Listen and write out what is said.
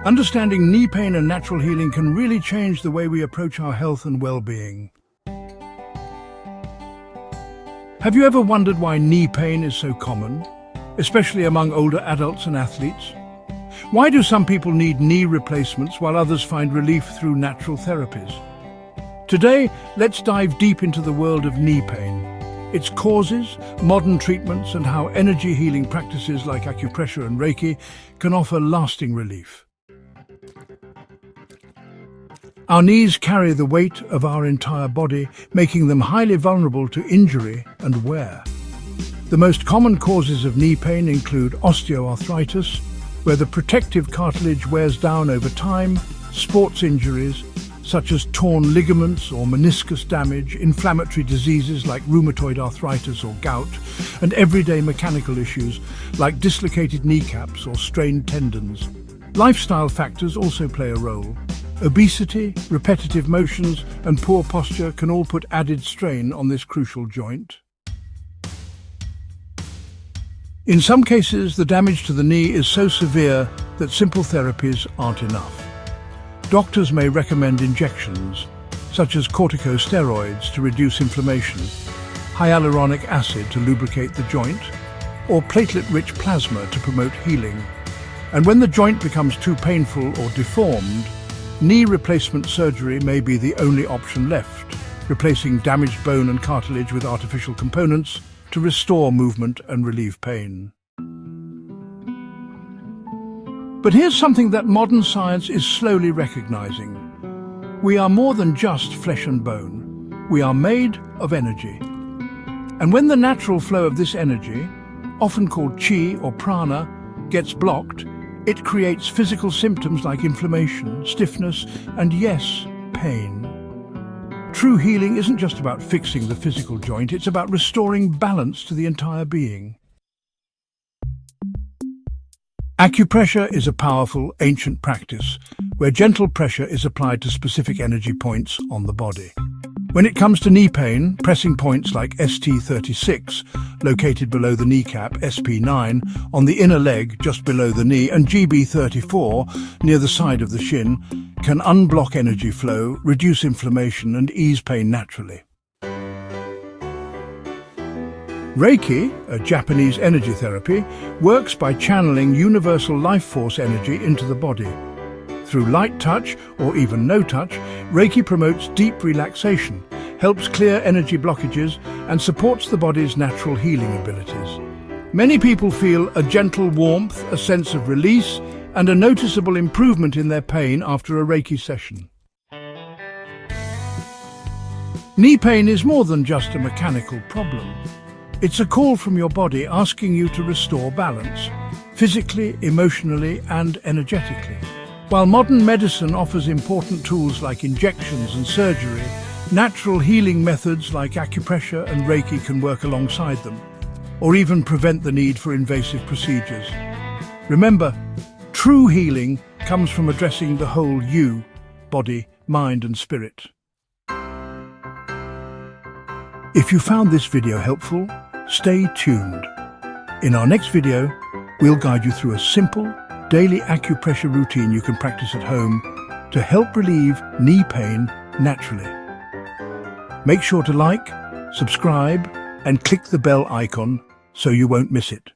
Understanding knee pain and natural healing can really change the way we approach our health and well-being. Have you ever wondered why knee pain is so common, especially among older adults and athletes? Why do some people need knee replacements while others find relief through natural therapies? Today, let's dive deep into the world of knee pain, its causes, modern treatments, and how energy healing practices like acupressure and Reiki can offer lasting relief. Our knees carry the weight of our entire body, making them highly vulnerable to injury and wear. The most common causes of knee pain include osteoarthritis, where the protective cartilage wears down over time, sports injuries, such as torn ligaments or meniscus damage, inflammatory diseases like rheumatoid arthritis or gout, and everyday mechanical issues like dislocated kneecaps or strained tendons. Lifestyle factors also play a role. Obesity, repetitive motions, and poor posture can all put added strain on this crucial joint. In some cases, the damage to the knee is so severe that simple therapies aren't enough. Doctors may recommend injections, such as corticosteroids to reduce inflammation, hyaluronic acid to lubricate the joint, or platelet-rich plasma to promote healing. And when the joint becomes too painful or deformed, knee replacement surgery may be the only option left, replacing damaged bone and cartilage with artificial components to restore movement and relieve pain. But here's something that modern science is slowly recognizing. We are more than just flesh and bone. We are made of energy. And when the natural flow of this energy, often called chi or prana, gets blocked, it creates physical symptoms like inflammation, stiffness, and yes, pain. True healing isn't just about fixing the physical joint, it's about restoring balance to the entire being. Acupressure is a powerful, ancient practice where gentle pressure is applied to specific energy points on the body. When it comes to knee pain, pressing points like ST36, located below the kneecap, SP9, on the inner leg just below the knee, and GB34, near the side of the shin, can unblock energy flow, reduce inflammation, and ease pain naturally. Reiki, a Japanese energy therapy, works by channeling universal life force energy into the body. Through light touch, or even no touch, Reiki promotes deep relaxation, helps clear energy blockages, and supports the body's natural healing abilities. Many people feel a gentle warmth, a sense of release, and a noticeable improvement in their pain after a Reiki session. Knee pain is more than just a mechanical problem. It's a call from your body asking you to restore balance, physically, emotionally, and energetically. While modern medicine offers important tools like injections and surgery, natural healing methods like acupressure and Reiki can work alongside them, or even prevent the need for invasive procedures. Remember, true healing comes from addressing the whole you, body, mind, and spirit. If you found this video helpful, stay tuned. In our next video, we'll guide you through a simple, daily acupressure routine you can practice at home to help relieve knee pain naturally. Make sure to like, subscribe, and click the bell icon so you won't miss it.